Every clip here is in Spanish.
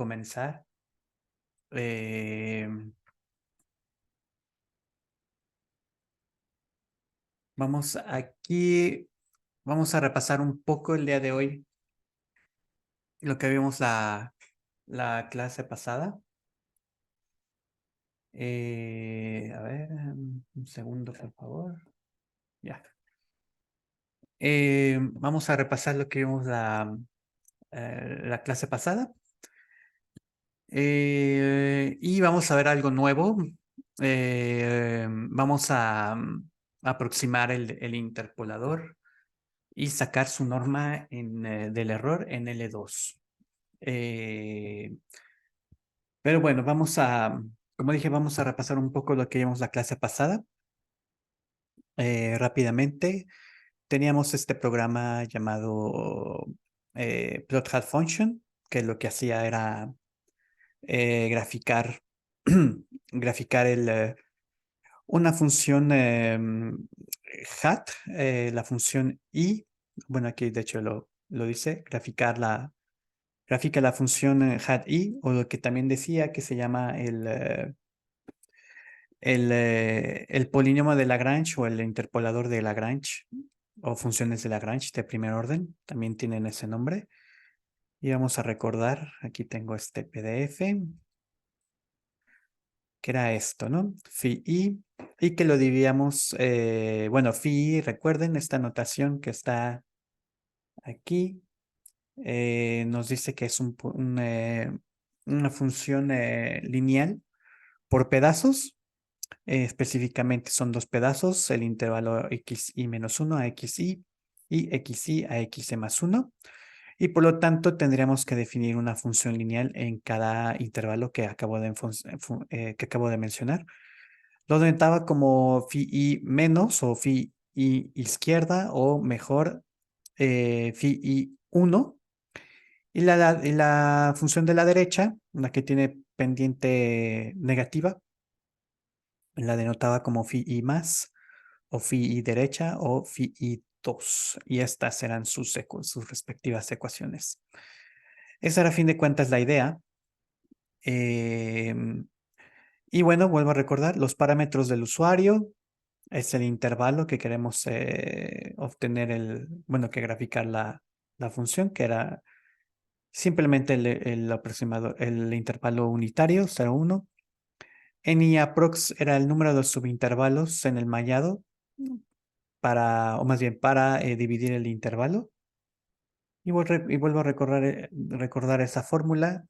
comenzar. Eh, vamos a repasar un poco el día de hoy lo que vimos la clase pasada. A ver, un segundo, por favor. Ya. Vamos a repasar lo que vimos la clase pasada. Y vamos a ver algo nuevo. Vamos a aproximar el interpolador y sacar su norma del error en L2. Eh, pero bueno, como dije, vamos a repasar un poco lo que vimos la clase pasada. Rápidamente, teníamos este programa llamado Plot Function, que lo que hacía era graficar, graficar una función hat, la función i. Bueno, aquí de hecho lo dice, grafica la función hat i, o lo que también decía que se llama el polinomio de Lagrange o el interpolador de Lagrange o funciones de Lagrange de primer orden, también tienen ese nombre. Y vamos a recordar, aquí tengo este PDF, que era esto, ¿no? Phi i, y que lo dividíamos, bueno, phi i, recuerden esta notación que está aquí, nos dice que es una función lineal por pedazos. Específicamente son dos pedazos, el intervalo xi menos 1 a xi y xi a x más 1. Y por lo tanto tendríamos que definir una función lineal en cada intervalo que acabo de mencionar. Lo denotaba como phi i menos o phi i izquierda o mejor phi i 1. Y la función de la derecha, la que tiene pendiente negativa, la denotaba como phi i más o phi i derecha o phi i 2. Y estas eran sus respectivas ecuaciones. Esa era a fin de cuentas la idea. Y bueno, vuelvo a recordar, los parámetros del usuario es el intervalo que queremos obtener, bueno, que graficar la función, que era simplemente el intervalo unitario, 0, 1. NIAPROX era el número de los subintervalos en el mallado, o más bien para dividir el intervalo. Y vuelvo a recordar esa fórmula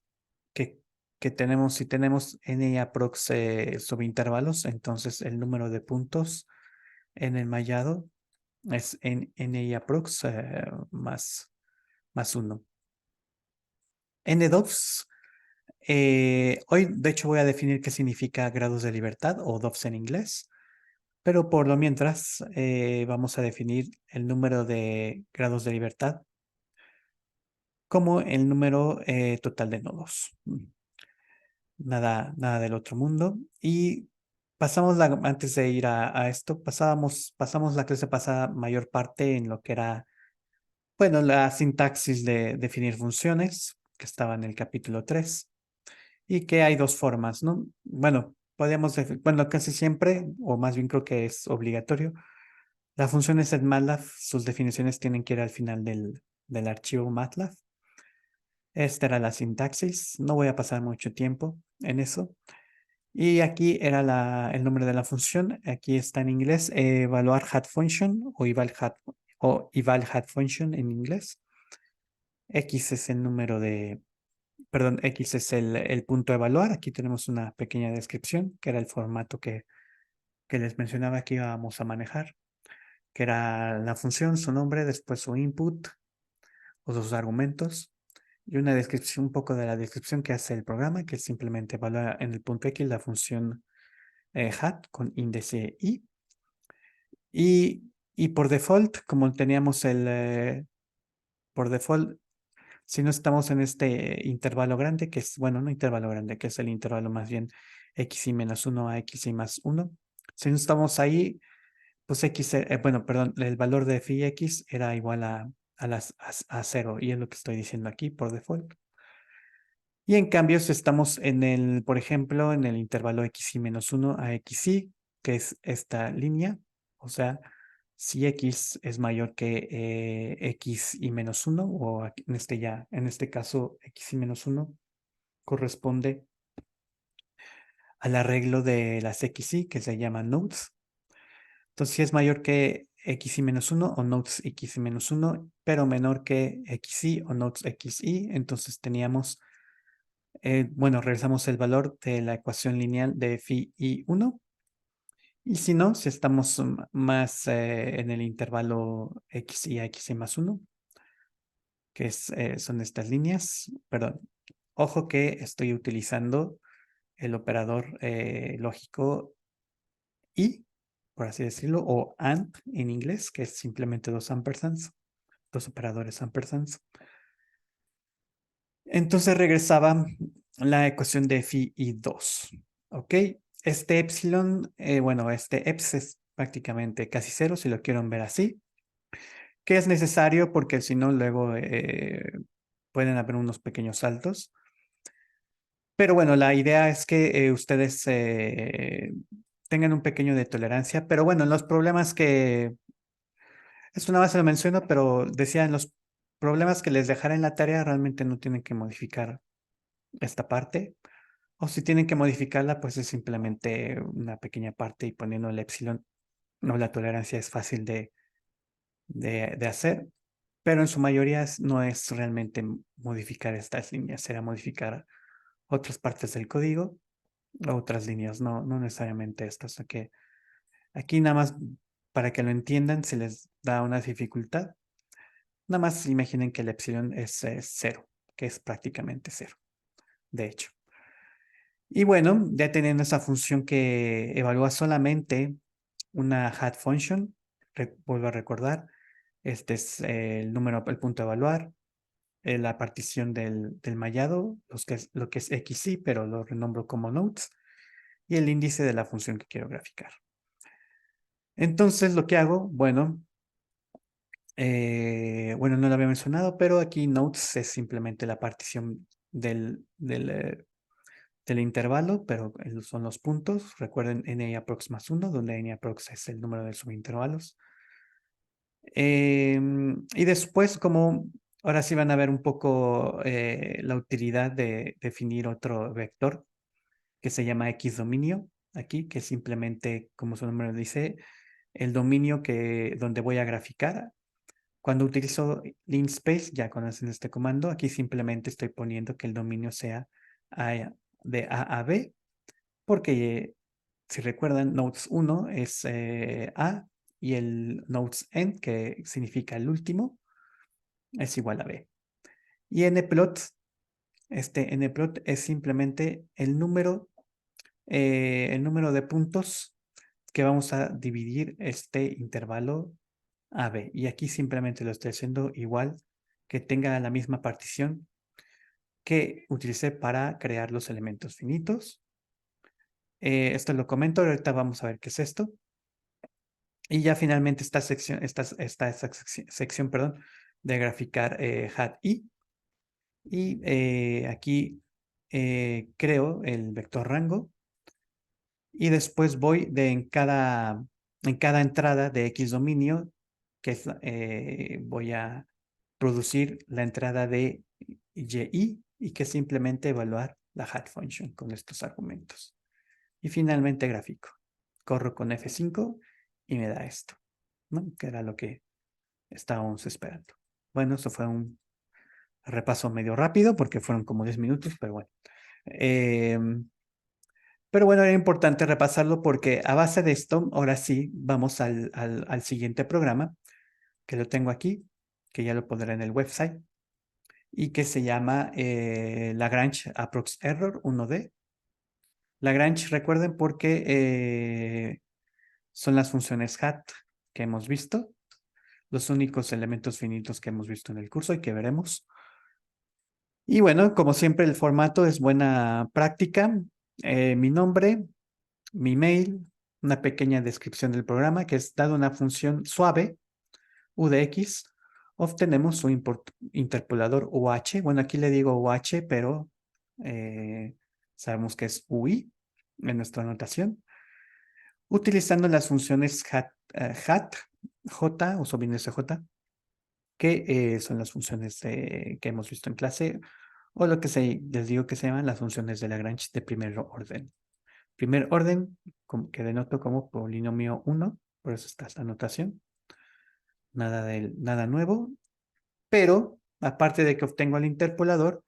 que, que tenemos. Si tenemos NIAPROX subintervalos, entonces el número de puntos en el mallado es NIAPROX más 1. N-DOFs. Hoy, de hecho, voy a definir qué significa grados de libertad o DOFs en inglés, pero por lo mientras vamos a definir el número de grados de libertad como el número total de nodos. Nada del otro mundo. Y antes de ir a esto, pasamos la clase pasada mayor parte en lo que era, bueno, la sintaxis de definir funciones, que estaba en el capítulo 3. Y que hay dos formas, ¿no? Bueno, bueno, casi siempre, o más bien creo que es obligatorio, las funciones en MATLAB, sus definiciones tienen que ir al final del archivo MATLAB. Esta era la sintaxis, no voy a pasar mucho tiempo en eso. Y aquí era el nombre de la función, aquí está en inglés, evaluar hat function o eval hat function en inglés. X es el número perdón, X es el punto a evaluar. Aquí tenemos una pequeña descripción, que era el formato que les mencionaba que íbamos a manejar, que era la función, su nombre, después su input o sus argumentos, y una descripción, un poco de la descripción que hace el programa, que simplemente evalúa en el punto X la función hat con índice i. Y por default, como teníamos por default, si no estamos en este intervalo grande, que es, bueno, no intervalo grande, que es el intervalo más bien xi menos 1 a xi más 1. Si no estamos ahí, pues bueno, perdón, el valor de phi x era igual a 0, y es lo que estoy diciendo aquí por default. Y en cambio, si estamos en el, por ejemplo, en el intervalo xi menos 1 a xi, que es esta línea, o sea, si x es mayor que xi menos 1, o en este caso xi menos 1 corresponde al arreglo de las xi, que se llaman nodes. Entonces, si es mayor que xi menos 1 o nodes xi menos 1, pero menor que xi o nodes xi, entonces teníamos, bueno, regresamos el valor de la ecuación lineal de phi y 1. Y si no, si estamos más en el intervalo xi a xi más 1, que son estas líneas, perdón, ojo que estoy utilizando el operador lógico y, por así decirlo, o AND en inglés, que es simplemente dos ampersands, dos operadores ampersands. Entonces regresaba la ecuación de phi y 2. ¿Ok? Este epsilon, bueno, este eps es prácticamente casi cero, si lo quieren ver así, que es necesario porque si no, luego pueden haber unos pequeños saltos. Pero bueno, la idea es que ustedes tengan un pequeño de tolerancia. Pero bueno, los problemas que, esto nada más se lo menciono, pero decían los problemas que les dejaré en la tarea realmente no tienen que modificar esta parte. O si tienen que modificarla, pues es simplemente una pequeña parte y poniendo el epsilon. No, la tolerancia es fácil de hacer, pero en su mayoría no es realmente modificar estas líneas, será modificar otras partes del código, otras líneas, no necesariamente estas. O que aquí nada más para que lo entiendan, se les da una dificultad. Nada más imaginen que el epsilon es cero, que es prácticamente cero, de hecho. Y bueno, ya teniendo esa función que evalúa solamente una hat function, vuelvo a recordar, este es el número, el punto a evaluar, la partición del mallado, lo que es xi, pero lo renombro como nodes, y el índice de la función que quiero graficar. Entonces, lo que hago, bueno, bueno, no lo había mencionado, pero aquí nodes es simplemente la partición del intervalo, pero son los puntos. Recuerden n aprox más 1, donde n aprox es el número de subintervalos. Y después, como ahora sí van a ver un poco la utilidad de definir otro vector que se llama x dominio, aquí, que simplemente, como su nombre dice, el dominio donde voy a graficar. Cuando utilizo linspace, ya conocen este comando, aquí simplemente estoy poniendo que el dominio sea de A a B, porque si recuerdan, nodes 1 es A y el nodes n, que significa el último, es igual a B. Y nplot, este nplot es simplemente el número de puntos que vamos a dividir este intervalo AB. Y aquí simplemente lo estoy haciendo igual, que tenga la misma partición que utilicé para crear los elementos finitos. Esto lo comento, ahorita vamos a ver qué es esto. Y ya finalmente esta sección, perdón, de graficar hat i. Y aquí creo el vector rango. Y después voy en cada entrada de X dominio, que es, voy a producir la entrada de y que es simplemente evaluar la hat function con estos argumentos. Y finalmente gráfico. Corro con F5 y me da esto, ¿no? Que era lo que estábamos esperando. Bueno, eso fue un repaso medio rápido porque fueron como 10 minutos, pero bueno. Pero bueno, era importante repasarlo porque a base de esto, ahora sí, vamos al siguiente programa, que lo tengo aquí, que ya lo pondré en el website, y que se llama Lagrange Approx Error 1D. Lagrange, recuerden, porque son las funciones hat que hemos visto, los únicos elementos finitos que hemos visto en el curso y que veremos. Y bueno, como siempre, el formato es buena práctica. Mi nombre, mi mail, una pequeña descripción del programa, que es dado una función suave, u de x, obtenemos un interpolador UH. Bueno, aquí le digo UH, pero sabemos que es UI en nuestra notación, utilizando las funciones hat, j o sobrines de j, que son las funciones que hemos visto en clase, o lo que les digo que se llaman las funciones de Lagrange de primer orden. Primer orden, que denoto como polinomio 1, por eso está esta notación. Nada nuevo, pero aparte de que obtengo el interpolador,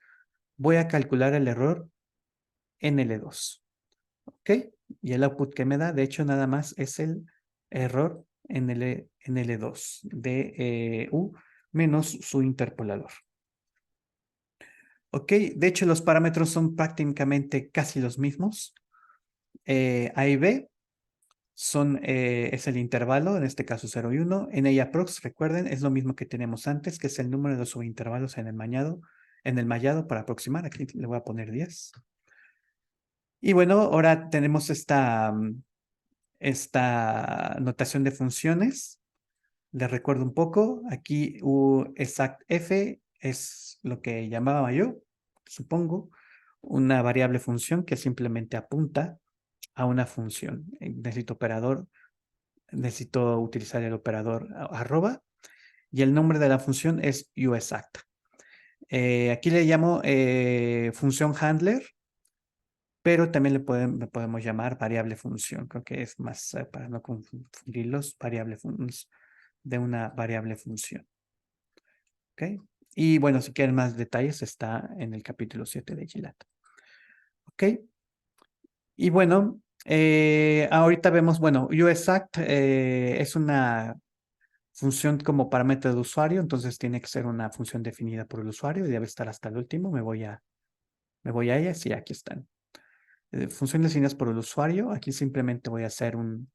voy a calcular el error en L2. ¿Ok? Y el output que me da, de hecho, nada más es el error en L2 de U menos su interpolador. ¿Ok? De hecho, los parámetros son prácticamente casi los mismos. A y B es el intervalo, en este caso 0 y 1. En ella prox, recuerden, es lo mismo que tenemos antes, que es el número de los subintervalos en el mallado para aproximar. Aquí le voy a poner 10. Y bueno, ahora tenemos esta notación de funciones. Les recuerdo un poco. Aquí exact f es lo que llamaba yo, supongo, una variable función que simplemente apunta a una función. Necesito utilizar el operador arroba y el nombre de la función es uExact. Aquí le llamo función handler, pero también le podemos llamar variable función. Creo que es más para no confundirlos, de una variable función. ¿Ok? Y bueno, si quieren más detalles, está en el capítulo 7 de GLAT. ¿Ok? Y bueno, ahorita vemos, bueno, uExact es una función como parámetro de usuario, entonces tiene que ser una función definida por el usuario y debe estar hasta el último. Me voy a ellas y aquí están. Funciones definidas por el usuario. Aquí simplemente voy a hacer un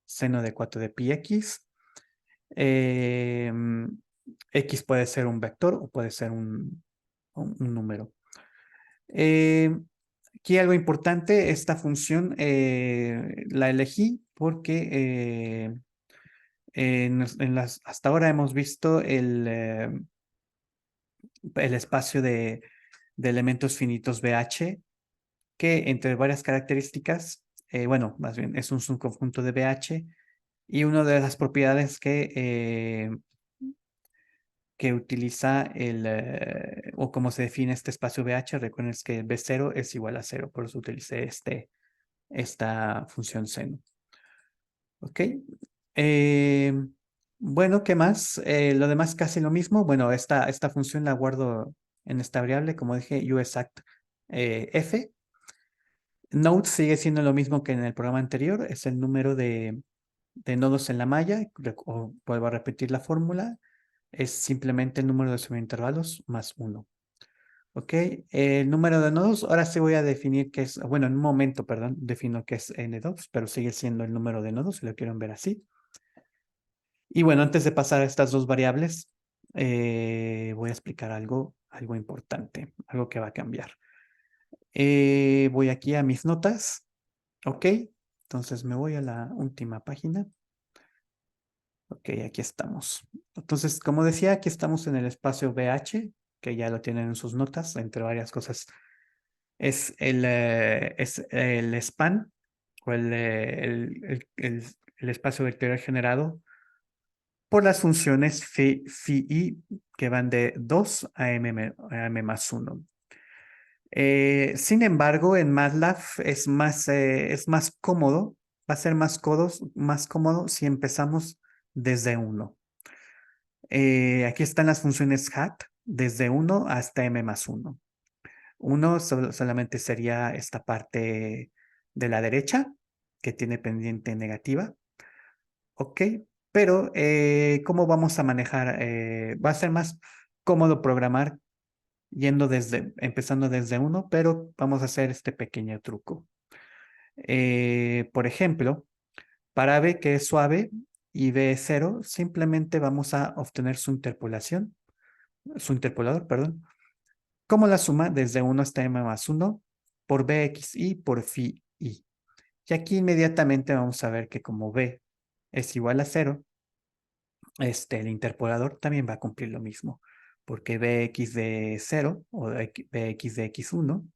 seno de 4 de pi x. X puede ser un vector o puede ser un número. Aquí algo importante, esta función la elegí porque hasta ahora hemos visto el espacio de elementos finitos BH, que entre varias características, bueno, más bien es un subconjunto de BH, y una de las propiedades que utiliza o cómo se define este espacio BH, recuerden que B0 es igual a 0, por eso utilicé esta función seno. ¿Ok? Eh, bueno, ¿qué más? Lo demás casi lo mismo. Bueno, esta función la guardo en esta variable, como dije, uExact f. Node sigue siendo lo mismo que en el programa anterior, es el número de nodos en la malla. Vuelvo a repetir la fórmula, es simplemente el número de subintervalos más 1. ¿Ok? El número de nodos, ahora sí voy a definir qué es, bueno, en un momento, perdón, defino qué es n2, pero sigue siendo el número de nodos, si lo quieren ver así. Y bueno, antes de pasar a estas dos variables, voy a explicar algo importante, algo que va a cambiar. Voy aquí a mis notas, ¿ok? Entonces me voy a la última página. Ok, aquí estamos. Entonces, como decía, aquí estamos en el espacio BH, que ya lo tienen en sus notas, entre varias cosas. Es el span, o el espacio vectorial generado por las funciones phi y, que van de 2 a m más 1. Sin embargo, en MATLAB es más cómodo, va a ser más cómodo si empezamos desde 1. Aquí están las funciones hat, desde 1 hasta m más 1. 1 solamente sería esta parte de la derecha, que tiene pendiente negativa. Ok, pero ¿cómo vamos a manejar? Va a ser más cómodo programar empezando desde 1, pero vamos a hacer este pequeño truco. Por ejemplo, para B que es suave y B es 0, simplemente vamos a obtener su interpolador, perdón, como la suma desde 1 hasta m más 1 por bxi por phi i. Y aquí inmediatamente vamos a ver que como B es igual a 0, el interpolador también va a cumplir lo mismo, porque bx de 0 o bx de x1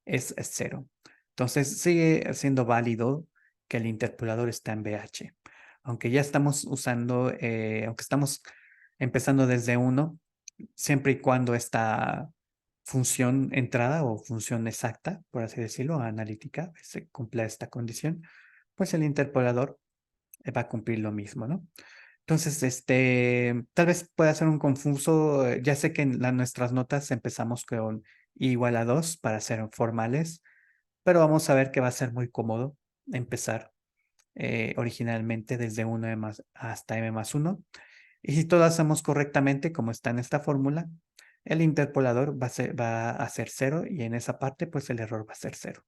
es 0. Entonces sigue siendo válido que el interpolador está en BH. Aunque ya estamos usando, aunque estamos empezando desde 1, siempre y cuando esta función entrada o función exacta, por así decirlo, analítica, se cumpla esta condición, pues el interpolador va a cumplir lo mismo, ¿no? Entonces, tal vez pueda ser un confuso. Ya sé que en nuestras notas empezamos con i igual a 2 para ser formales, pero vamos a ver que va a ser muy cómodo empezar originalmente desde 1 hasta m más 1. Y si todo lo hacemos correctamente, como está en esta fórmula, el interpolador va a ser 0 y en esa parte, pues el error va a ser 0,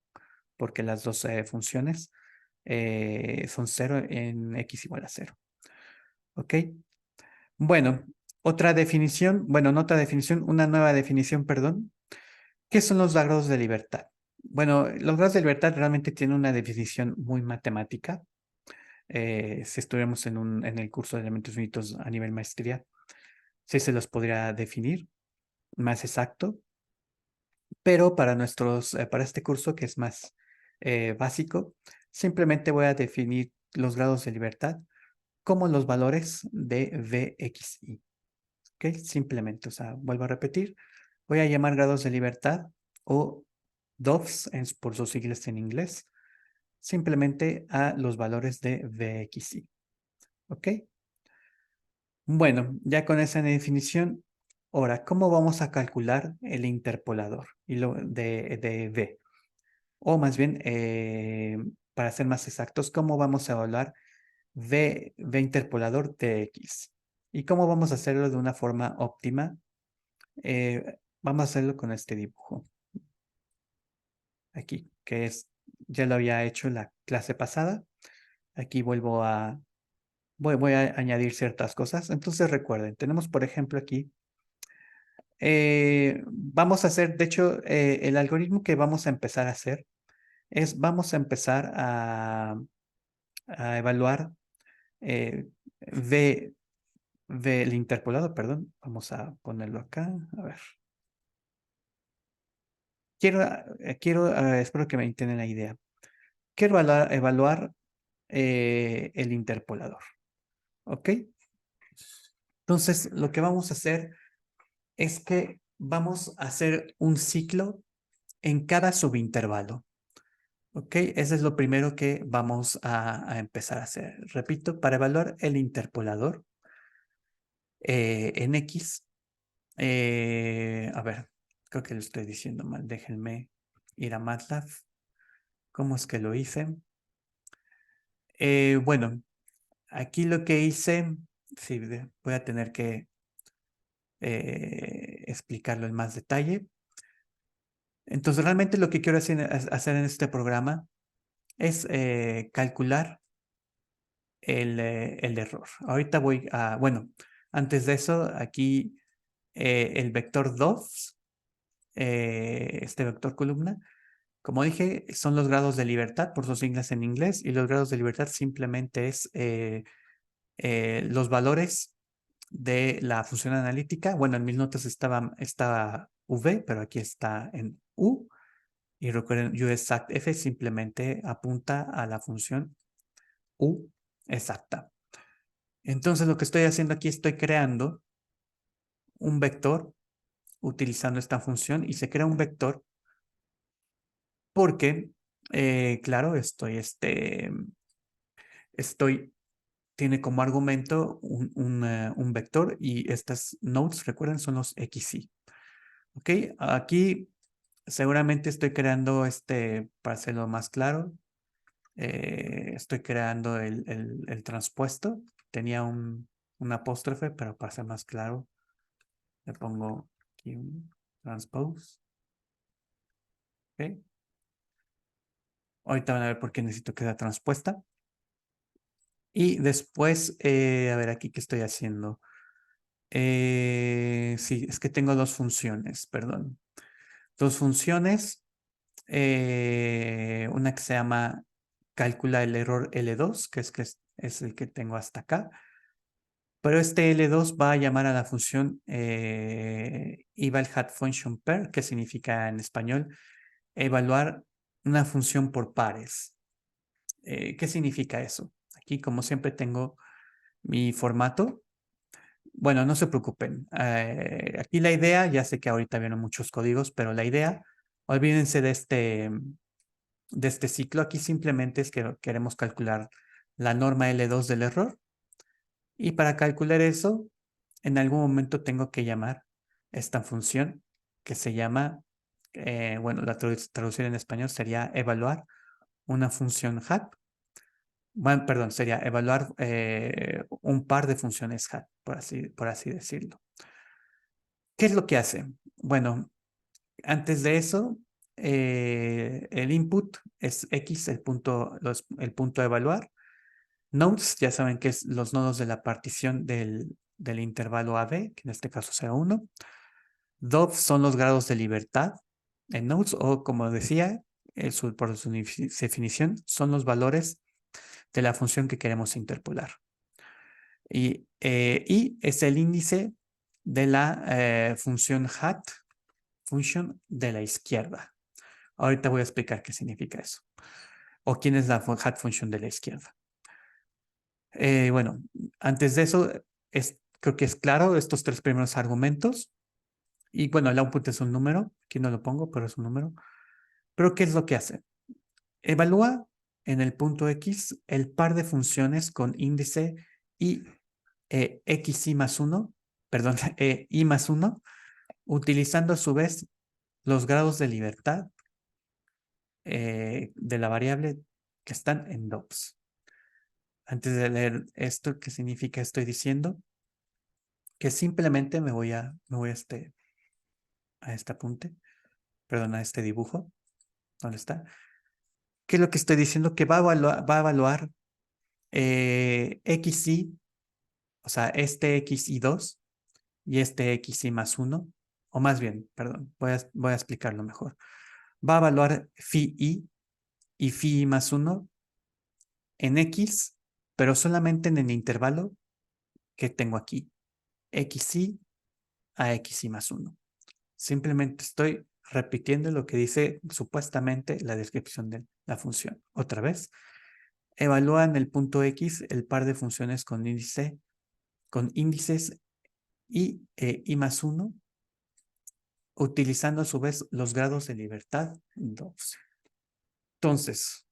porque las dos funciones son 0 en x igual a 0. ¿Ok? Bueno, otra definición, bueno, no otra definición, una nueva definición, perdón. ¿Qué son los grados de libertad? Bueno, los grados de libertad realmente tienen una definición muy matemática. Si estuviéramos en el curso de elementos finitos a nivel maestría, sí se los podría definir más exacto, pero para este curso que es más básico, simplemente voy a definir los grados de libertad como los valores de VXY. ¿Ok? Simplemente, o sea, vuelvo a repetir, voy a llamar grados de libertad o DOFs por sus siglas en inglés, simplemente a los valores de VXY. ¿Ok? Bueno, ya con esa definición, ahora, ¿cómo vamos a calcular el interpolador y lo de V? O más bien, para ser más exactos, ¿cómo vamos a evaluar V interpolador de X? ¿Y cómo vamos a hacerlo de una forma óptima? Vamos a hacerlo con este dibujo. Aquí, ya lo había hecho en la clase pasada. Aquí voy a añadir ciertas cosas. Entonces recuerden, tenemos por ejemplo aquí, vamos a hacer, de hecho, el algoritmo que vamos a empezar a hacer vamos a empezar a evaluar eh, V, el interpolado, perdón. Vamos a ponerlo acá. A ver. Espero que me entiendan la idea. Quiero evaluar el interpolador. ¿Ok? Entonces, lo que vamos a hacer es que vamos a hacer un ciclo en cada subintervalo. ¿Ok? Eso es lo primero que vamos a empezar a hacer. Repito, para evaluar el interpolador en X. A ver, creo que lo estoy diciendo mal. Déjenme ir a MATLAB. ¿Cómo es que lo hice? Bueno, aquí lo que hice, sí, voy a tener que explicarlo en más detalle. Entonces, realmente lo que quiero hacer en este programa es calcular el error. Ahorita bueno, antes de eso, aquí el vector DOFs, este vector columna, como dije, son los grados de libertad por sus siglas en inglés, y los grados de libertad simplemente es los valores de la función analítica. Bueno, en mis notas estaba V, pero aquí está en U. Y recuerden, UExactF simplemente apunta a la función U exacta. Entonces, lo que estoy haciendo aquí, estoy creando un vector utilizando esta función, y se crea un vector porque, claro, tiene como argumento un vector, y estas nodes, recuerden, son los XY. Ok, aquí seguramente estoy creando para hacerlo más claro, estoy creando el transpuesto. Tenía un apóstrofe, pero para ser más claro, le pongo aquí un transpose. Ok, ahorita van a ver por qué necesito que sea transpuesta. Y después, a ver aquí qué estoy haciendo. Sí, es que tengo dos funciones, perdón. Dos funciones. Una que se llama calcula el error L2, que es el que tengo hasta acá. Pero este L2 va a llamar a la función eval hat function pair, que significa en español evaluar una función por pares. ¿Qué significa eso? Aquí, como siempre, tengo mi formato. Bueno, no se preocupen. Aquí la idea, ya sé que ahorita vienen muchos códigos, pero la idea, olvídense de este ciclo. Aquí simplemente es que queremos calcular la norma L2 del error. Y para calcular eso, en algún momento tengo que llamar esta función que se llama, bueno, la traducción en español sería evaluar una función hat. Bueno, perdón, sería evaluar un par de funciones hat, por así decirlo. ¿Qué es lo que hace? Bueno, antes de eso, el input es x, el punto a evaluar. Nodes, ya saben que es los nodos de la partición del intervalo AB, que en este caso sea 1. Dov son los grados de libertad en nodes, o como decía, por su definición, son los valores de la función que queremos interpolar. Y es el índice de la función hat, función de la izquierda. Ahorita voy a explicar qué significa eso. O quién es la hat function de la izquierda. Bueno, antes de eso, creo que es claro estos tres primeros argumentos. Y bueno, el output es un número. Aquí no lo pongo, pero es un número. Pero ¿qué es lo que hace? Evalúa en el punto X el par de funciones con índice y xi más 1, perdón, i más 1, utilizando a su vez los grados de libertad de la variable que están en DOPS. Antes de leer esto, ¿qué significa? Estoy diciendo que simplemente a este apunte, perdón, a este dibujo, ¿dónde está? ¿Qué es lo que estoy diciendo? Que va a evaluar xi, o sea, este xi2 y este xi más 1, o más bien, perdón, voy a explicarlo mejor. Va a evaluar phi i y phi i más 1 en x, pero solamente en el intervalo que tengo aquí, xi a xi más 1. Simplemente estoy repitiendo lo que dice supuestamente la descripción de la función. Otra vez, evalúa en el punto X el par de funciones con índices i más 1, utilizando a su vez los grados de libertad 2. Entonces,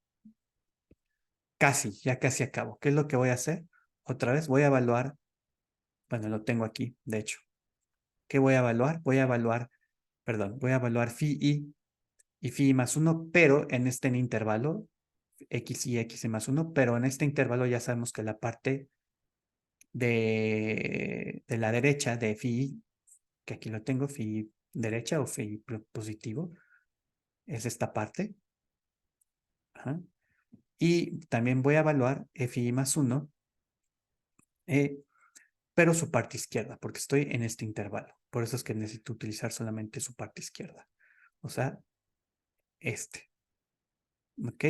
ya casi acabo. ¿Qué es lo que voy a hacer? Otra vez voy a evaluar, bueno, lo tengo aquí, de hecho. ¿Qué voy a evaluar? Voy a evaluar phi i y phi más 1, pero en este intervalo, x y x más 1, pero en este intervalo ya sabemos que la parte de la derecha de phi, que aquí lo tengo, phi derecha o phi positivo, es esta parte. Ajá. Y también voy a evaluar fi más 1, eh, pero su parte izquierda, porque estoy en este intervalo. Por eso es que necesito utilizar solamente su parte izquierda. O sea, este. ¿Ok?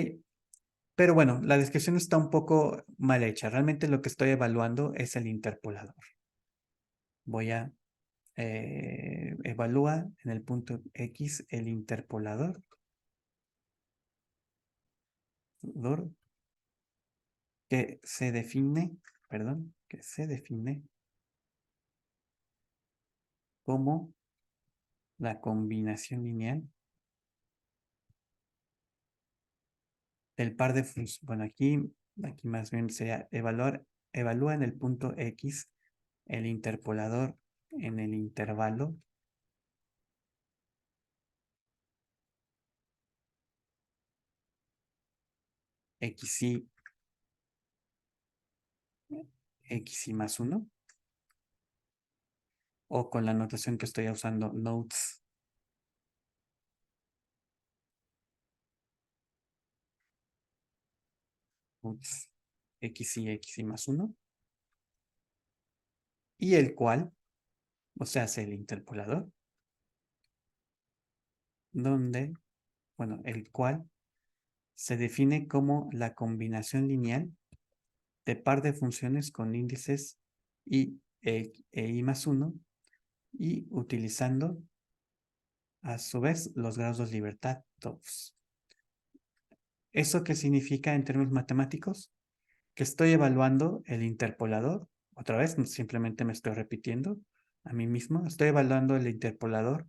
Pero bueno, la descripción está un poco mal hecha. Realmente lo que estoy evaluando es el interpolador. Voy a evalúa en el punto X el interpolador que se define, perdón, que se define como la combinación lineal del par de funciones. Bueno, aquí más bien sería evalúa en el punto X el interpolador en el intervalo xy, xy más 1, o con la notación que estoy usando, nodes xy más 1, y el cual, o sea, es el interpolador, donde, bueno, el cual se define como la combinación lineal de par de funciones con índices i i más 1 y utilizando a su vez los grados de libertad DOFs. ¿Eso qué significa en términos matemáticos? Que estoy evaluando el interpolador. Otra vez, simplemente me estoy repitiendo a mí mismo. Estoy evaluando el interpolador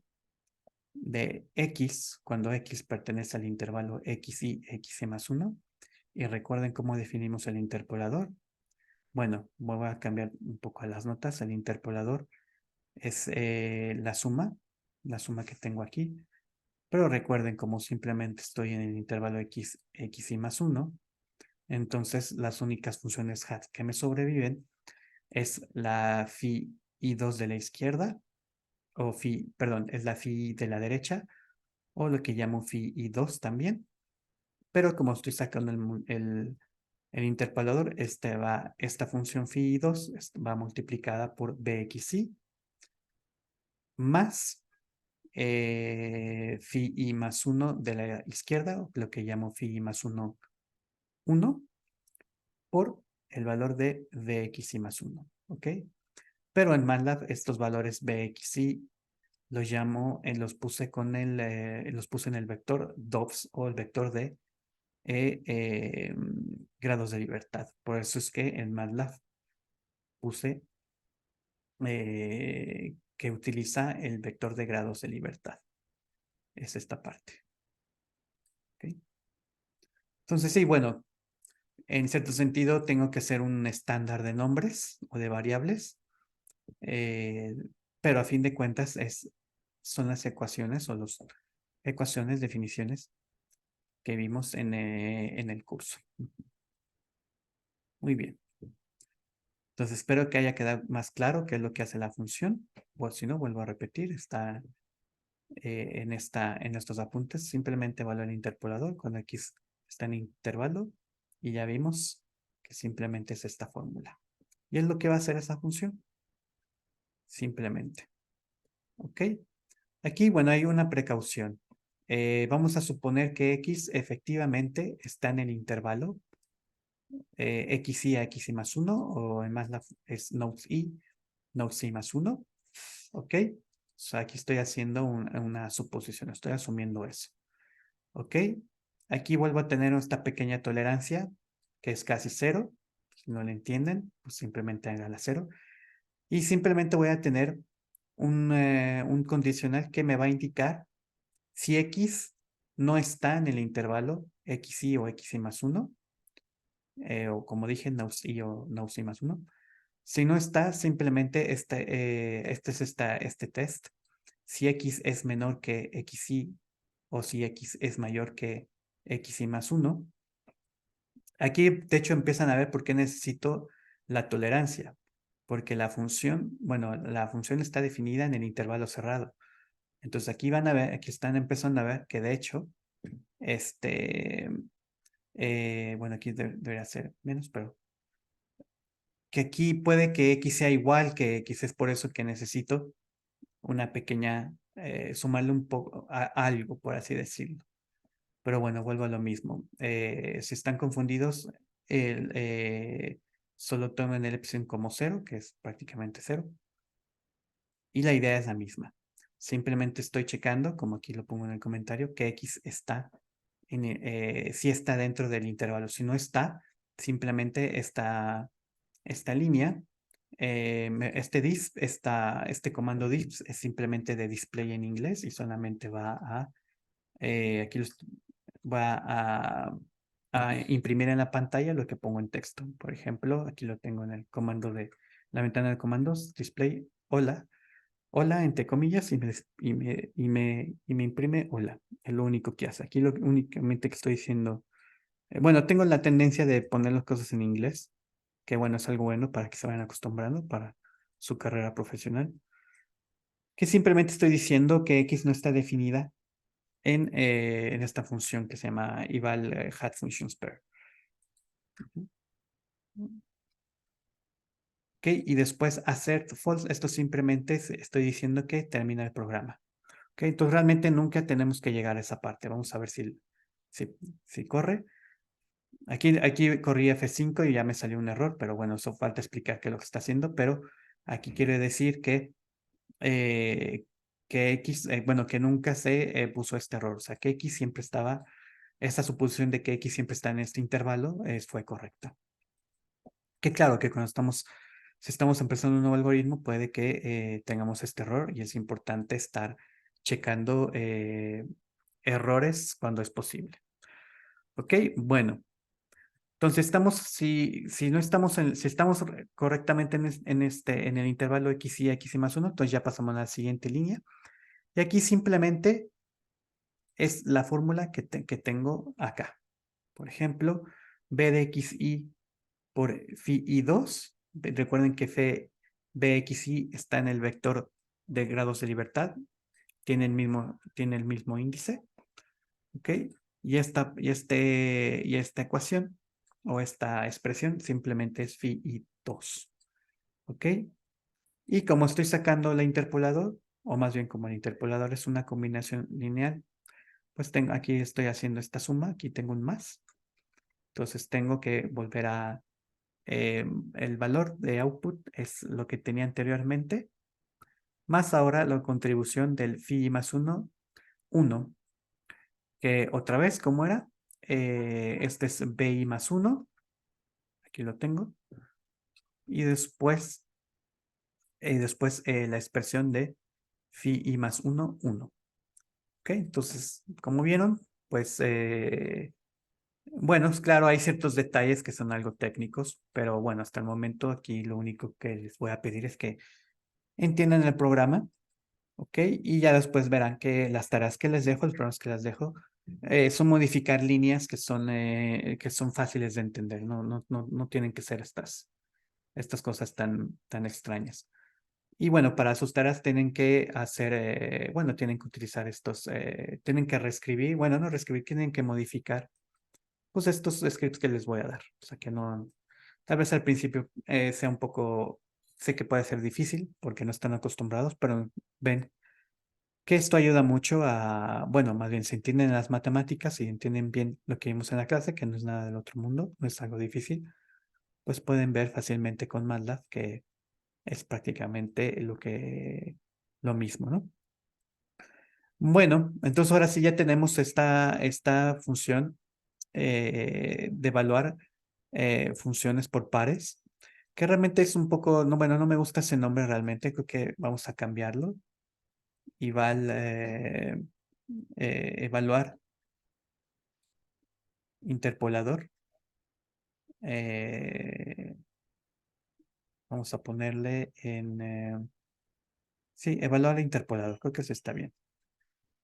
de x cuando x pertenece al intervalo x y más 1. Y recuerden cómo definimos el interpolador. Bueno, voy a cambiar un poco las notas. El interpolador es la suma que tengo aquí. Pero recuerden, como simplemente estoy en el intervalo x y más 1, entonces las únicas funciones hat que me sobreviven es la phi i2 de la izquierda, o phi, perdón, es la phi de la derecha, o lo que llamo phi i2 también. Pero como estoy sacando el interpolador, esta función phi i2 va multiplicada por bxi más phi i más 1 de la izquierda, lo que llamo phi i más 1, 1, por el valor de bxi más 1, ¿ok? Pero en MATLAB estos valores bxi los puse los puse en el vector DOFs o el vector de grados de libertad. Por eso es que en MATLAB puse que utiliza el vector de grados de libertad. Es esta parte. ¿Okay? Entonces, sí, bueno, en cierto sentido tengo que hacer un estándar de nombres o de variables, pero a fin de cuentas son las ecuaciones o las ecuaciones, definiciones que vimos en el curso. Muy bien. Entonces espero que haya quedado más claro qué es lo que hace la función. O si no, vuelvo a repetir, está en estos apuntes. Simplemente evalúa el interpolador cuando x está en intervalo y ya vimos que simplemente es esta fórmula. Y es lo que va a hacer esa función. Simplemente. ¿Ok? Aquí, bueno, hay una precaución. Vamos a suponer que x efectivamente está en el intervalo xy a xy más 1, o en MATLAB es nodes y más 1. ¿Ok? O sea, aquí estoy haciendo una suposición, estoy asumiendo eso. ¿Ok? Aquí vuelvo a tener esta pequeña tolerancia, que es casi 0. Si no la entienden, pues simplemente háganla 0. Y simplemente voy a tener un condicional que me va a indicar si x no está en el intervalo xy o xy más 1, o como dije, y o y más 1. Si no está, simplemente este test. Si x es menor que xy o si x es mayor que xy más 1. Aquí, de hecho, empiezan a ver por qué necesito la tolerancia. Porque la función, bueno, la función está definida en el intervalo cerrado. Entonces aquí van a ver, aquí están empezando a ver que de hecho, bueno, aquí debería ser menos, pero que aquí puede que x sea igual que x, es por eso que necesito una pequeña, sumarle un poco a algo, por así decirlo. Pero bueno, vuelvo a lo mismo. Si están confundidos, el, solo tomen el epsilon como 0, que es prácticamente 0. Y la idea es la misma. Simplemente estoy checando, como aquí lo pongo en el comentario, que x está si está dentro del intervalo. Si no está, simplemente esta línea, este comando disp es simplemente de display en inglés y solamente va a, aquí va a imprimir en la pantalla lo que pongo en texto. Por ejemplo, aquí lo tengo en el comando de la ventana de comandos, display, hola, hola, entre comillas, y me imprime hola. Es lo único que hace. Aquí lo únicamente que estoy diciendo, bueno, tengo la tendencia de poner las cosas en inglés, que bueno, es algo bueno para que se vayan acostumbrando para su carrera profesional. Que simplemente estoy diciendo que X no está definida en esta función que se llama eval hat functions pair. Ok, y después assert false, esto simplemente estoy diciendo que termina el programa. Ok, entonces realmente nunca tenemos que llegar a esa parte. Vamos a ver si corre. Aquí corrí F5 y ya me salió un error, pero bueno, eso falta explicar qué es lo que está haciendo, pero aquí quiere decir eh, que X, bueno, que nunca se puso este error. O sea, que X siempre estaba, esta suposición de que X siempre está en este intervalo fue correcta. Que claro, que cuando estamos, si estamos empezando un nuevo algoritmo, puede que tengamos este error y es importante estar checando errores cuando es posible. Ok, bueno. Entonces estamos, si no estamos si estamos correctamente en el intervalo x y más uno, entonces ya pasamos a la siguiente línea. Y aquí simplemente es la fórmula que tengo acá. Por ejemplo, b de xy por phi y 2. Recuerden que bxy está en el vector de grados de libertad. Tiene el mismo índice. ¿Ok? Y esta ecuación o esta expresión simplemente es phi y 2. ¿Ok? Y como estoy sacando la interpolador, o más bien como el interpolador es una combinación lineal, pues aquí estoy haciendo esta suma, aquí tengo un más. Entonces tengo que volver a, el valor de output es lo que tenía anteriormente, más ahora la contribución del phi más 1, 1, que otra vez, ¿cómo era? Este es bi más 1, aquí lo tengo, y después la expresión de phi y más 1, 1. ¿Ok? Entonces, como vieron, pues bueno, claro, hay ciertos detalles que son algo técnicos, pero bueno, hasta el momento aquí lo único que les voy a pedir es que entiendan el programa, ¿ok? Y ya después verán que las tareas que les dejo, los programas que les dejo, son modificar líneas que son fáciles de entender, no tienen que ser estas cosas tan extrañas. Y bueno, para sus tareas tienen que hacer, bueno, tienen que utilizar tienen que reescribir, bueno, no reescribir, tienen que modificar pues estos scripts que les voy a dar. O sea que no, tal vez al principio sea un poco, sé que puede ser difícil porque no están acostumbrados, pero ven que esto ayuda mucho a, bueno, más bien se entienden las matemáticas y entienden bien lo que vimos en la clase, que no es nada del otro mundo, no es algo difícil, pues pueden ver fácilmente con MATLAB que es prácticamente lo mismo, ¿no? Bueno, entonces ahora sí ya tenemos esta función de evaluar funciones por pares, que realmente es un poco, no, bueno, no me gusta ese nombre realmente, creo que vamos a cambiarlo y va al evaluar interpolador. eh, Vamos a ponerle sí, evaluar interpolador, creo que eso está bien.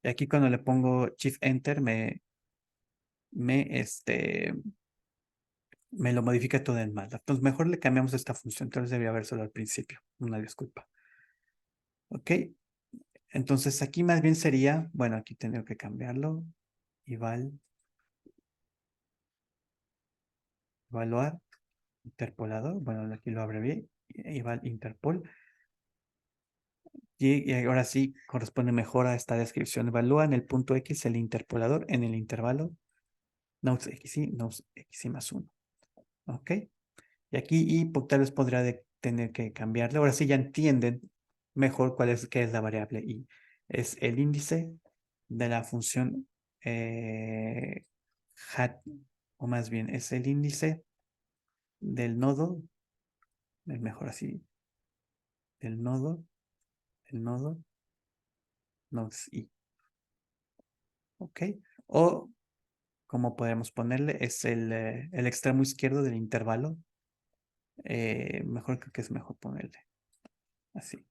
Y aquí cuando le pongo Shift Enter me me lo modifica todo en MATLAB. Entonces mejor le cambiamos esta función, entonces debía haber solo al principio, una disculpa. Ok, entonces aquí más bien sería, bueno, aquí tengo que cambiarlo, evaluar, interpolador, bueno, aquí lo abrevié, eval interpol, y ahora sí corresponde mejor a esta descripción. Evalúa en el punto X el interpolador en el intervalo nodes XY, nodes XY más 1. Ok, y aquí tal vez podría tener que cambiarle. Ahora sí ya entienden mejor qué es la variable y es el índice de la función hat, o más bien es el índice del nodo, es mejor así, del nodo, el nodo, nodes i, ¿ok? O como podemos ponerle, es el extremo izquierdo del intervalo. Mejor creo que es mejor ponerle así.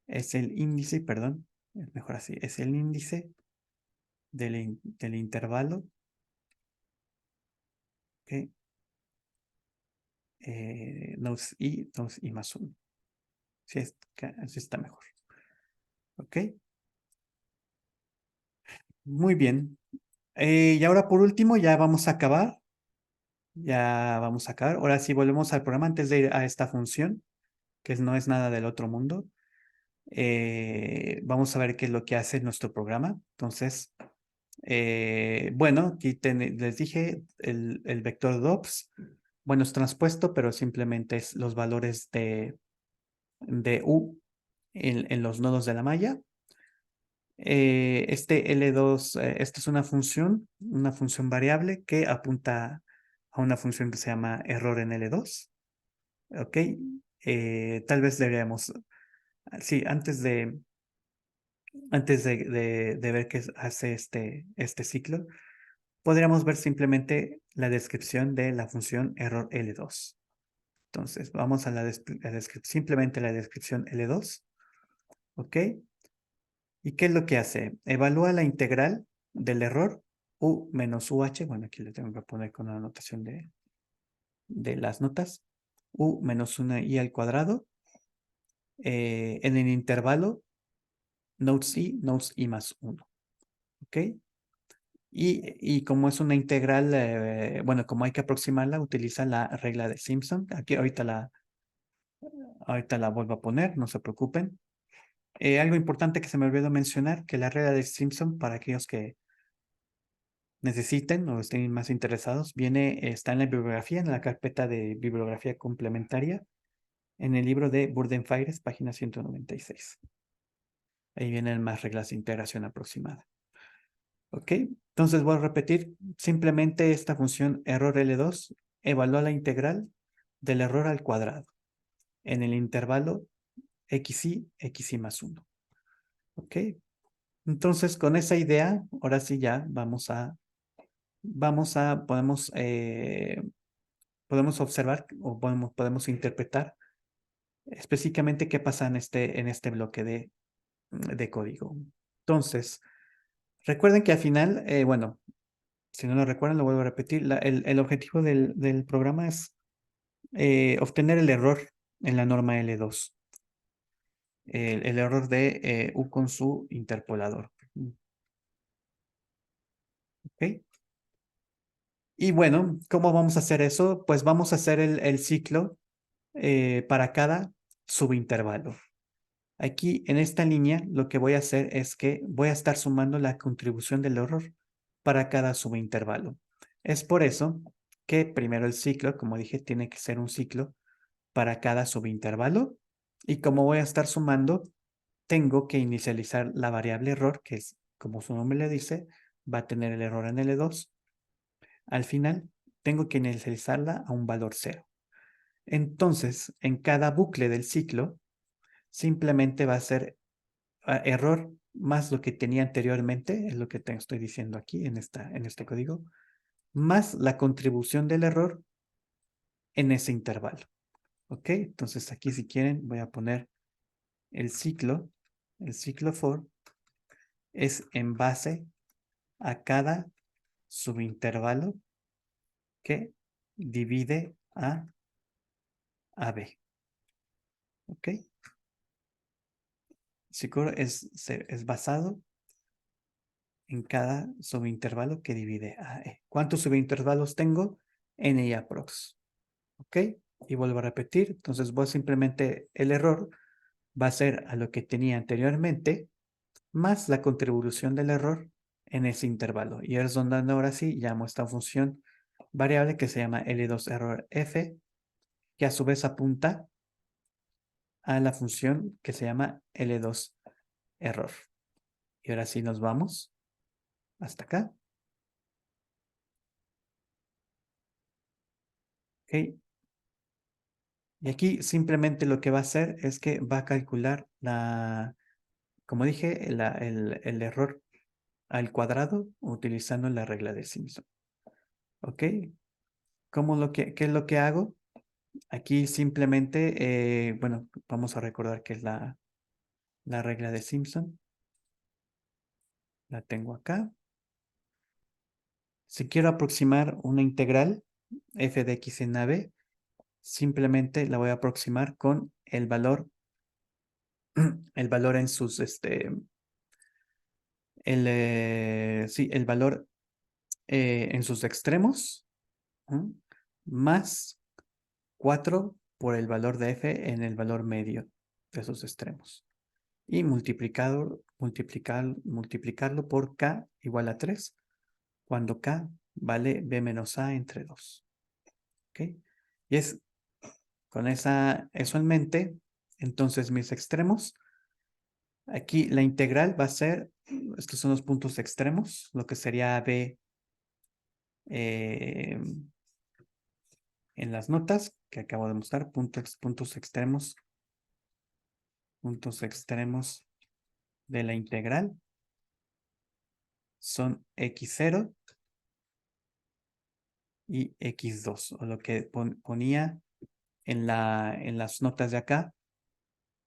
Es el índice, perdón, es mejor así, es el índice del intervalo, ¿ok? Nodes i más 1. Así está mejor. ¿Ok? Muy bien. Y ahora por último ya vamos a acabar. Ya vamos a acabar. Ahora sí volvemos al programa antes de ir a esta función, que no es nada del otro mundo. Vamos a ver qué es lo que hace nuestro programa. Entonces, bueno, aquí les dije el vector DOPS. Bueno, es transpuesto, pero simplemente es los valores de U en los nodos de la malla. Este L2, esta es una función variable que apunta a una función que se llama error en L2. Ok, tal vez deberíamos, sí, antes de ver qué hace este ciclo, podríamos ver simplemente la descripción de la función error L2. Entonces, vamos a simplemente la descripción L2. ¿Ok? ¿Y qué es lo que hace? Evalúa la integral del error u menos UH. Bueno, aquí le tengo que poner con la anotación de las notas. U menos 1i al cuadrado en el intervalo nodes i más 1. ¿Ok? Y como es una integral, bueno, como hay que aproximarla, utiliza la regla de Simpson. Aquí ahorita la vuelvo a poner, no se preocupen. Algo importante que se me olvidó mencionar, que la regla de Simpson, para aquellos que necesiten o estén más interesados, está en la bibliografía, en la carpeta de bibliografía complementaria, en el libro de Burden-Fires, página 196. Ahí vienen más reglas de integración aproximada. ¿Ok? Entonces voy a repetir simplemente esta función error L2 evalúa la integral del error al cuadrado en el intervalo xi más 1. ¿Ok? Entonces con esa idea, ahora sí ya podemos observar o podemos interpretar específicamente qué pasa en este bloque de código. Entonces, recuerden que al final, bueno, si no lo recuerdan, lo vuelvo a repetir, el objetivo del programa es obtener el error en la norma L2, el error de U con su interpolador. ¿Ok? Y bueno, ¿cómo vamos a hacer eso? Pues vamos a hacer el ciclo para cada subintervalo. Aquí en esta línea lo que voy a hacer es que voy a estar sumando la contribución del error para cada subintervalo. Es por eso que primero el ciclo, como dije, tiene que ser un ciclo para cada subintervalo. Y como voy a estar sumando, tengo que inicializar la variable error, que es, como su nombre le dice, va a tener el error en L2. Al final, tengo que inicializarla a un valor 0. Entonces, en cada bucle del ciclo, simplemente va a ser error más lo que tenía anteriormente, es lo que estoy diciendo aquí en este código, más la contribución del error en ese intervalo. ¿Ok? Entonces aquí si quieren voy a poner el ciclo for es en base a cada subintervalo que divide a B. ¿Ok? Ciclo es basado en cada subintervalo que divide a E. ¿Cuántos subintervalos tengo? N y aprox. ¿Ok? Y vuelvo a repetir. Entonces voy simplemente, el error va a ser a lo que tenía anteriormente, más la contribución del error en ese intervalo. Y es donde ahora sí llamo esta función variable que se llama L2 error F, que a su vez apunta a la función que se llama L2 error. Y ahora sí nos vamos hasta acá. ¿Ok? Y aquí simplemente lo que va a hacer es que va a calcular como dije, el error al cuadrado utilizando la regla de Simpson. ¿Ok? ¿Qué es lo que hago? Aquí simplemente, bueno, vamos a recordar que es la regla de Simpson. La tengo acá. Si quiero aproximar una integral f de x en a b, simplemente la voy a aproximar con el valor, el valor en sus, sí, el valor en sus extremos, ¿m? Más 4 por el valor de f en el valor medio de sus extremos. Y multiplicarlo por k igual a 3, cuando k vale b menos a entre 2. ¿Ok? Y es con eso en mente, entonces mis extremos, aquí la integral va a ser estos son los puntos extremos, lo que sería B en las notas que acabo de mostrar, puntos extremos de la integral son x0 y x2, o lo que ponía en las notas de acá,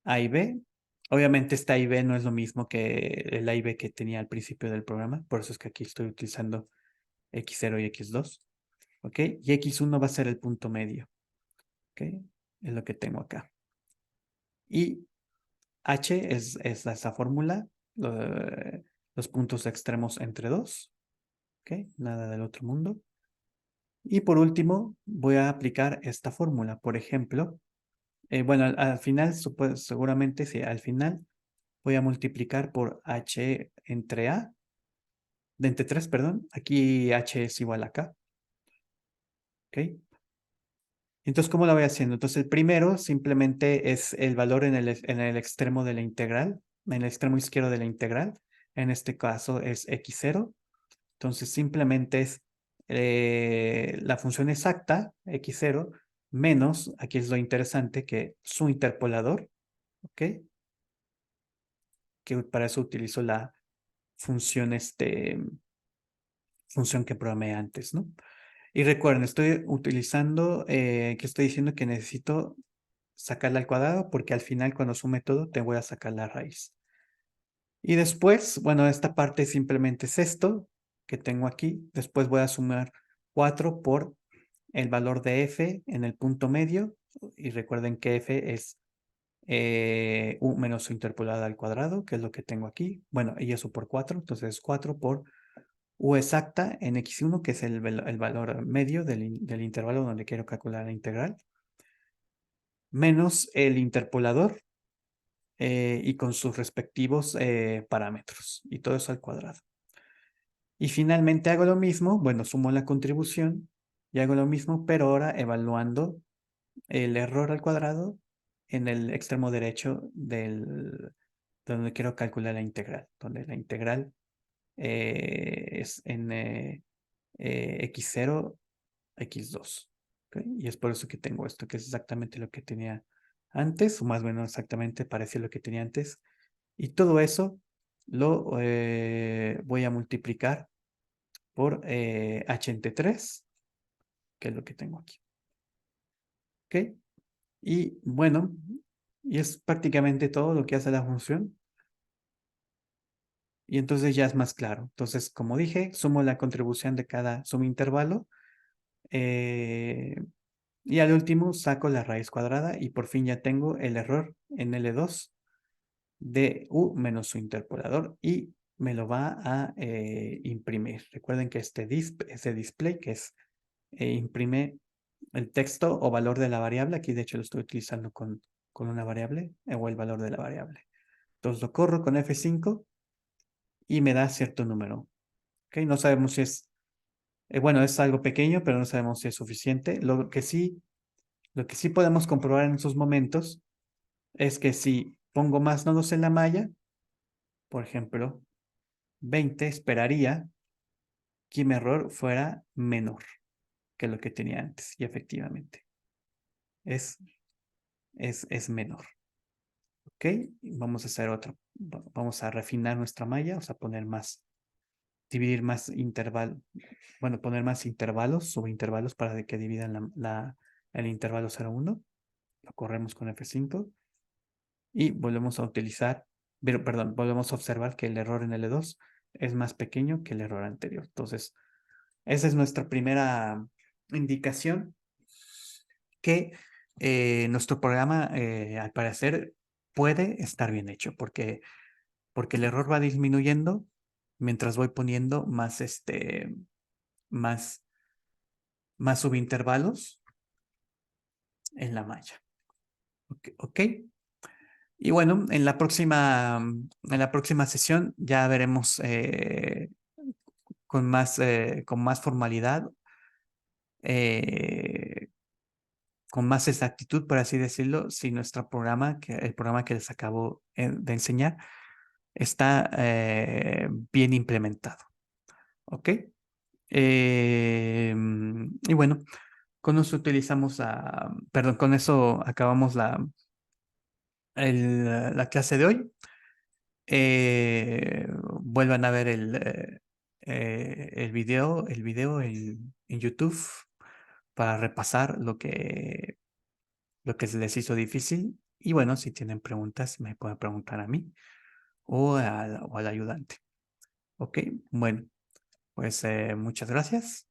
A y B. Obviamente esta A y B no es lo mismo que el A y B que tenía al principio del programa, por eso es que aquí estoy utilizando x0 y x2, ¿ok? Y x1 va a ser el punto medio, ¿ok? Es lo que tengo acá. Y H es esa fórmula, los puntos extremos entre dos, ¿ok? Nada del otro mundo. Y por último, voy a aplicar esta fórmula. Por ejemplo, bueno, al final, seguramente, sí, al final voy a multiplicar por H entre A, de entre 3, perdón. Aquí H es igual a K, ¿ok? Entonces, ¿cómo lo voy haciendo? Entonces, el primero simplemente es el valor en el extremo de la integral, en el extremo izquierdo de la integral. En este caso es x0. Entonces, simplemente es la función exacta, x0, menos, aquí es lo interesante, que su interpolador, ¿ok? Que para eso utilizo la función, función que programé antes, ¿no? Y recuerden, estoy utilizando, que estoy diciendo que necesito sacarla al cuadrado porque al final cuando sume todo te voy a sacar la raíz. Y después, bueno, esta parte simplemente es esto que tengo aquí. Después voy a sumar 4 por el valor de f en el punto medio. Y recuerden que f es u menos su interpolada al cuadrado, que es lo que tengo aquí. Bueno, y eso por 4, entonces 4 por u exacta en x1, que es el valor medio del intervalo donde quiero calcular la integral, menos el interpolador y con sus respectivos parámetros, y todo eso al cuadrado. Y finalmente hago lo mismo, bueno, sumo la contribución y hago lo mismo, pero ahora evaluando el error al cuadrado en el extremo derecho donde quiero calcular la integral, donde la integral es en x0, x2. ¿Ok? Y es por eso que tengo esto, que es exactamente lo que tenía antes, o más o menos exactamente parecido a lo que tenía antes. Y todo eso lo voy a multiplicar por h entre 3, que es lo que tengo aquí. ¿Ok? Y bueno, y es prácticamente todo lo que hace la función. Y entonces ya es más claro. Entonces, como dije, sumo la contribución de cada subintervalo. Eh, y al último saco la raíz cuadrada y por fin ya tengo el error en L2 de U menos su interpolador y me lo va a imprimir. Recuerden que este display que es imprime el texto o valor de la variable. Aquí de hecho lo estoy utilizando con una variable o el valor de la variable. Entonces lo corro con F5 y me da cierto número. ¿Ok? No sabemos si es, bueno, es algo pequeño, pero no sabemos si es suficiente. Lo que sí podemos comprobar en esos momentos es que si pongo más nodos en la malla, por ejemplo, 20, esperaría que mi error fuera menor que lo que tenía antes. Y efectivamente, es, es menor. ¿Ok? Vamos a hacer otro. Vamos a refinar nuestra malla, o sea, dividir más intervalos, bueno, poner más intervalos, subintervalos para que dividan el intervalo 0,1. Lo corremos con F5 y volvemos a utilizar, pero, perdón, volvemos a observar que el error en L2 es más pequeño que el error anterior. Entonces, esa es nuestra primera indicación que nuestro programa, al parecer, puede estar bien hecho, porque el error va disminuyendo mientras voy poniendo más, más subintervalos en la malla. Ok, ok. Y bueno, en la próxima sesión ya veremos con más formalidad, eh, con más exactitud, por así decirlo, si nuestro programa, el programa que les acabo de enseñar, está bien implementado. ¿Ok? Y bueno, con eso utilizamos perdón, con eso acabamos la clase de hoy. Vuelvan a ver el video en YouTube para repasar lo que se les hizo difícil. Y bueno, si tienen preguntas, me pueden preguntar a mí o al ayudante. Ok, bueno, pues muchas gracias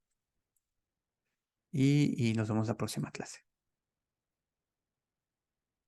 y nos vemos la próxima clase.